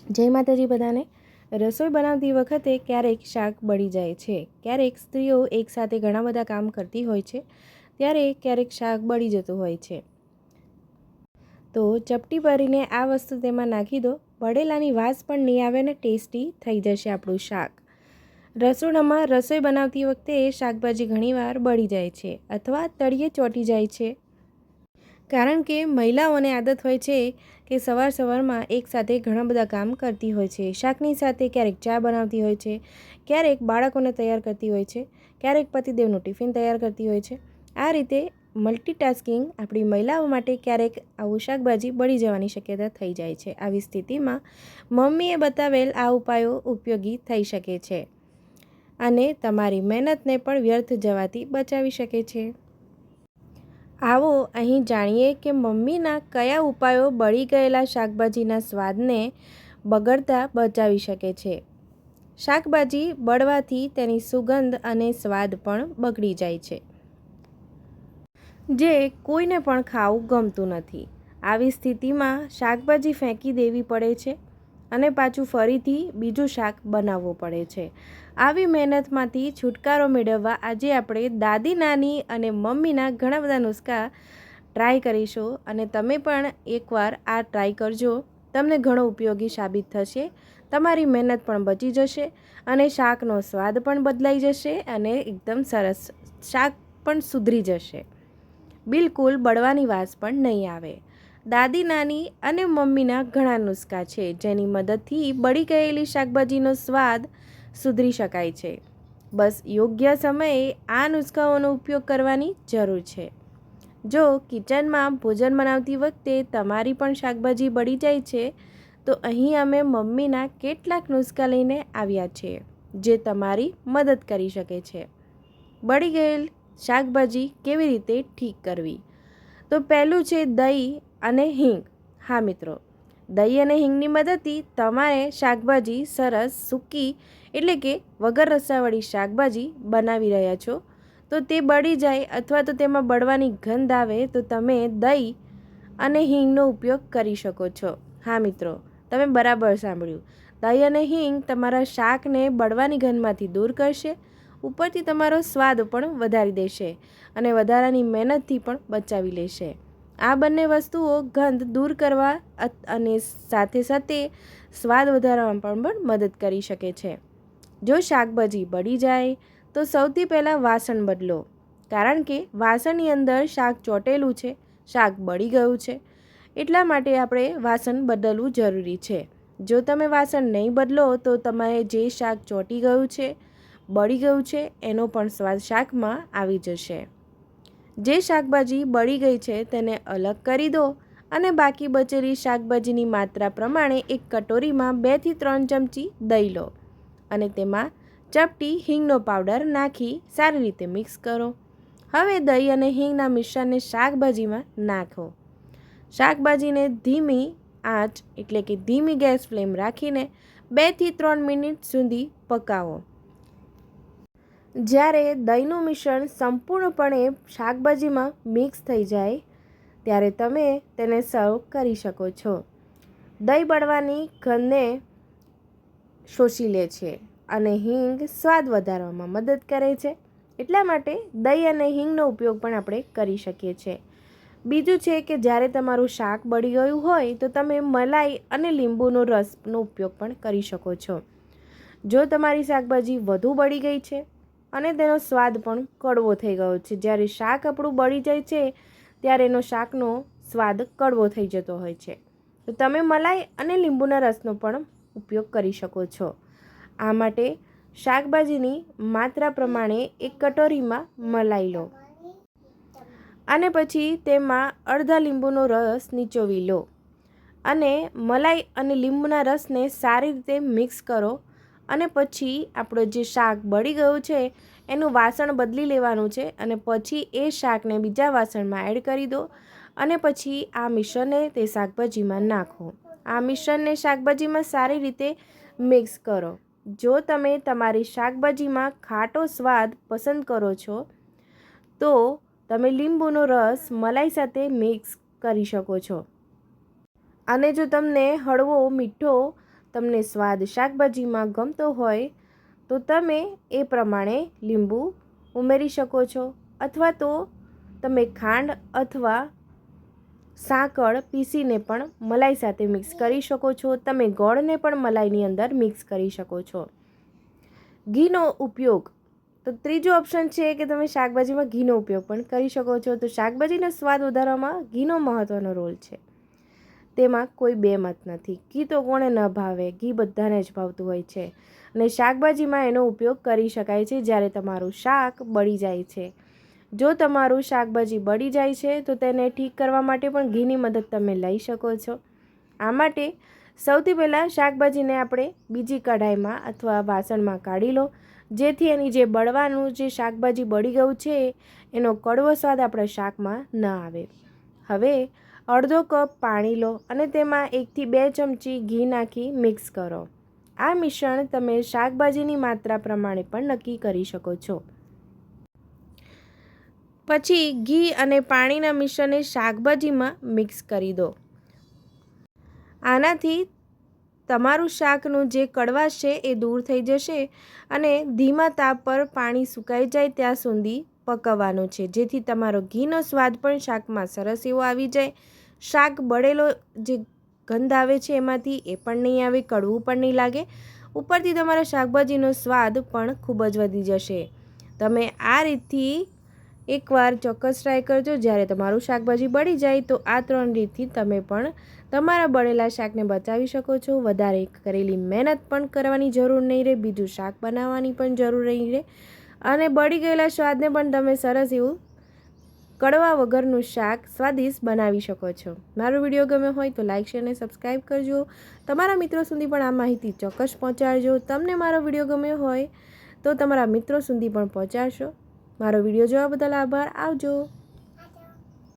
જય માતાજી બધાને। રસોઈ બનાવતી વખતે ક્યારેક શાક બળી જાય છે, ક્યારેક સ્ત્રીઓ એકસાથે ઘણા બધા કામ કરતી હોય છે ત્યારે ક્યારેક શાક બળી જતું હોય છે। તો ચપટી ભરીને આ વસ્તુ તેમાં નાખી દો, બળેલાની વાસ પણ નહીં આવે ને ટેસ્ટી થઈ જશે આપણું શાક। રસોડામાં રસોઈ બનાવતી વખતે શાકભાજી ઘણીવાર બળી જાય છે અથવા તળિયે ચોંટી જાય છે, કારણ કે મહિલાઓને આદત હોય છે કે સવારમાં એકસાથે ઘણા બધા કામ કરતી હોય છે। શાકની સાથે ક્યારેક ચા બનાવતી હોય છે, ક્યારેક બાળકોને તૈયાર કરતી હોય છે, ક્યારેક પતિદેવનું ટિફિન તૈયાર કરતી હોય છે। આ રીતે મલ્ટીટાસ્કિંગ આપણી મહિલાઓ માટે ક્યારેક આવું શાકભાજી બળી જવાની શક્યતા થઈ જાય છે। આવી સ્થિતિમાં મમ્મીએ બતાવેલ આ ઉપાયો ઉપયોગી થઈ શકે છે અને તમારી મહેનતને પણ વ્યર્થ જવાથી બચાવી શકે છે। આવો અહીં જાણીએ કે મમ્મીના કયા ઉપાયો બળી ગયેલા શાકભાજીના સ્વાદને બગડતા બચાવી શકે છે। શાકભાજી બળવાથી તેની સુગંધ અને સ્વાદ પણ બગડી જાય છે, જે કોઈને પણ ખાવું ગમતું નથી। આવી સ્થિતિમાં શાકભાજી ફેંકી દેવી પડે છે અને પાછું ફરીથી બીજું શાક બનાવવું પડે છે। આવી મહેનતમાંથી છુટકારો મેળવવા આજે આપણે દાદી નાની અને મમ્મીના ઘણા બધા નુસ્ખા ટ્રાય કરીશું અને તમે પણ એકવાર આ ટ્રાય કરજો, તમને ઘણો ઉપયોગી સાબિત થશે। તમારી મહેનત પણ બચી જશે અને શાકનો સ્વાદ પણ બદલાઈ જશે અને એકદમ સરસ શાક પણ સુધરી જશે, બિલકુલ બળવાની વાસ પણ નહીં આવે। દાદી નાની અને મમ્મીના ઘણા નુસ્ખા છે જેની મદદથી બળી ગયેલી શાકભાજીનો સ્વાદ સુધરી શકાય છે। બસ યોગ્ય સમયે આ નુસ્ખાઓનો ઉપયોગ કરવાની જરૂર છે। જો કિચનમાં ભોજન બનાવતી વખતે તમારી પણ શાકભાજી બળી જાય છે તો અહીં અમે મમ્મીના કેટલાક નુસ્ખા લઈને આવ્યા છીએ જે તમારી મદદ કરી શકે છે। બળી ગયેલ શાકભાજી કેવી રીતે ઠીક કરવી? તો પહેલું છે દહીં અને હિંગ। હા મિત્રો, દહીં અને હિંગની મદદથી તમારે શાકભાજી સરસ સૂકી એટલે કે વગર રસાવાળી શાકભાજી બનાવી રહ્યા છો તો તે બળી જાય અથવા તો તેમાં બળવાની ગંધ આવે તો તમે દહીં અને હિંગનો ઉપયોગ કરી શકો છો। હા મિત્રો, તમે બરાબર સાંભળ્યું, દહીં અને હિંગ તમારા શાકને બળવાની ગંધમાંથી દૂર કરશે, ઉપરથી તમારો સ્વાદ પણ વધારી દેશે અને વધારાની મહેનતથી પણ બચાવી લેશે। આ બંને વસ્તુઓ ગંધ દૂર કરવા અને સાથે સાથે સ્વાદ વધારવામાં પણ મદદ કરી શકે છે। જો શાકભાજી બળી જાય તો સૌથી પહેલાં વાસણ બદલો, કારણ કે વાસણની અંદર શાક ચોંટેલું છે, શાક બળી ગયું છે, એટલા માટે આપણે વાસણ બદલવું જરૂરી છે। જો તમે વાસણ નહીં બદલો તો તમારે જે શાક ચોંટી ગયું છે, બળી ગયું છે, એનો પણ સ્વાદ શાકમાં આવી જશે। જે શાકભાજી બળી ગઈ છે તેને અલગ કરી દો અને બાકી બચેલી શાકભાજીની માત્રા પ્રમાણે એક કટોરીમાં 2 થી 3 ચમચી દહીં લો અને તેમાં ચપટી હિંગનો પાવડર નાખી સારી રીતે મિક્સ કરો। હવે દહીં અને હિંગના મિશ્રણને શાકભાજીમાં નાખો। શાકભાજીને ધીમી આંચ એટલે કે ધીમી ગેસ ફ્લેમ રાખીને 2 થી 3 મિનિટ સુધી પકાવો। જ્યારે દહીંનું મિશ્રણ સંપૂર્ણપણે શાકભાજીમાં મિક્સ થઈ જાય ત્યારે તમે તેને સર્વ કરી શકો છો। દહીં બળવાની ગંધને શોષી લે છે અને હિંગ સ્વાદ વધારવામાં મદદ કરે છે, એટલા માટે દહીં અને હિંગનો ઉપયોગ પણ આપણે કરી શકીએ છીએ। બીજું છે કે જ્યારે તમારું શાક બળી ગયું હોય તો તમે મલાઈ અને લીંબુનો રસનો ઉપયોગ પણ કરી શકો છો। જો તમારી શાકભાજી વધુ બળી ગઈ છે અને તેનો સ્વાદ પણ કડવો થઈ ગયો છે, જ્યારે શાક આપણું બળી જાય છે ત્યારે એનો શાકનો સ્વાદ કડવો થઈ જતો હોય છે, તો તમે મલાઈ અને લીંબુના રસનો પણ ઉપયોગ કરી શકો છો। આ માટે શાકભાજીની માત્રા પ્રમાણે એક કટોરીમાં મલાઈ લો અને પછી તેમાં અડધા લીંબુનો રસ નીચોવી લો અને મલાઈ અને લીંબુના રસને સારી રીતે મિક્સ કરો અને પછી આપણું જે શાક બળી ગયું છે એનું વાસણ બદલી લેવાનું છે અને પછી એ શાકને બીજા વાસણમાં એડ કરી દો અને પછી આ મિશ્રણને તે શાકભાજીમાં નાખો। આ મિશ્રણને શાકભાજીમાં સારી રીતે મિક્સ કરો। જો તમે તમારી શાકભાજીમાં ખાટો સ્વાદ પસંદ કરો છો તો તમે લીંબુનો રસ મલાઈ સાથે મિક્સ કરી શકો છો અને જો તમને હળવો મીઠો તમને સ્વાદ શાકભાજીમાં ગમતો હોય તો તમે એ પ્રમાણે લીંબુ ઉમેરી શકો છો, અથવા તો તમે ખાંડ અથવા સાકળ પીસીને પણ મલાઈ સાથે મિક્સ કરી શકો છો. તમે ગોળને પણ મલાઈની અંદર મિક્સ કરી શકો છો. ઘીનો ઉપયોગ, તો ત્રીજો ઓપ્શન છે કે તમે શાકભાજીમાં ઘીનો ઉપયોગ પણ કરી શકો છો. તો શાકભાજીનો સ્વાદ વધારવામાં ઘીનો મહત્ત્વનો રોલ છે. તેમાં કોઈ બે મત નથી. ઘી તો કોણે ન ભાવે, ઘી બધાને જ ભાવતું હોય છે. અને શાકભાજીમાં એનો ઉપયોગ કરી શકાય છે જ્યારે તમારું શાક બળી જાય છે. જો તમારું શાકભાજી બળી જાય છે તો તેને ઠીક કરવા માટે પણ ઘીની મદદ તમે લઈ શકો છો. આ માટે સૌથી પહેલાં શાકભાજીને આપણે બીજી કઢાઈમાં અથવા વાસણમાં કાઢી લો, જેથી એની જે બળવાનું જે શાકભાજી બળી ગયું છે એનો કડવો સ્વાદ આપણા શાકમાં ન આવે. હવે અડધો કપ પાણી લો અને તેમાં 1 થી 2 ચમચી ઘી નાખી મિક્સ કરો. આ મિશ્રણ તમે શાકભાજીની માત્રા પ્રમાણે પણ નક્કી કરી શકો છો. પછી ઘી અને પાણીના મિશ્રણને શાકભાજીમાં મિક્સ કરી દો. આનાથી તમારું શાકનું જે કડવાશ છે એ દૂર થઈ જશે અને ધીમા તાપ પર પાણી સુકાઈ જાય ત્યાં સુધી પકવવાનું છે, જેથી તમારો ઘીનો સ્વાદ પણ શાકમાં સરસ એવો આવી જાય. શાક બળેલો જે ગંધ આવે છે એમાંથી એ પણ નહીં આવે, કડવું પણ નહીં લાગે. ઉપરથી તમારા શાકભાજીનો સ્વાદ પણ ખૂબ જ વધી જશે. તમે આ રીતથી એકવાર ચોક્કસ ટ્રાય કરજો. જ્યારે તમારું શાકભાજી બળી જાય તો આ 3 રીતથી તમે પણ તમારા બળેલા શાકને બચાવી શકો છો. વધારે કરેલી મહેનત પણ કરવાની જરૂર નહીં રહે, બીજું શાક બનાવવાની પણ જરૂર નહીં રહે, અને બળી ગયેલા સ્વાદને પણ તમે સરસ એવું કડવા વગરનું શાક સ્વાદિષ્ટ બનાવી શકો છો. મારો વિડીયો ગમ્યો હોય તો લાઇક, શેર અને સબસ્ક્રાઈબ કરજો. તમારા મિત્રો સુધી પણ આ માહિતી ચોક્કસ પહોંચાડજો. તમને મારો વિડીયો ગમ્યો હોય તો તમારા મિત્રો સુધી પણ પહોંચાડશો. મારો વિડીયો જોવા બદલ આભાર. આવજો.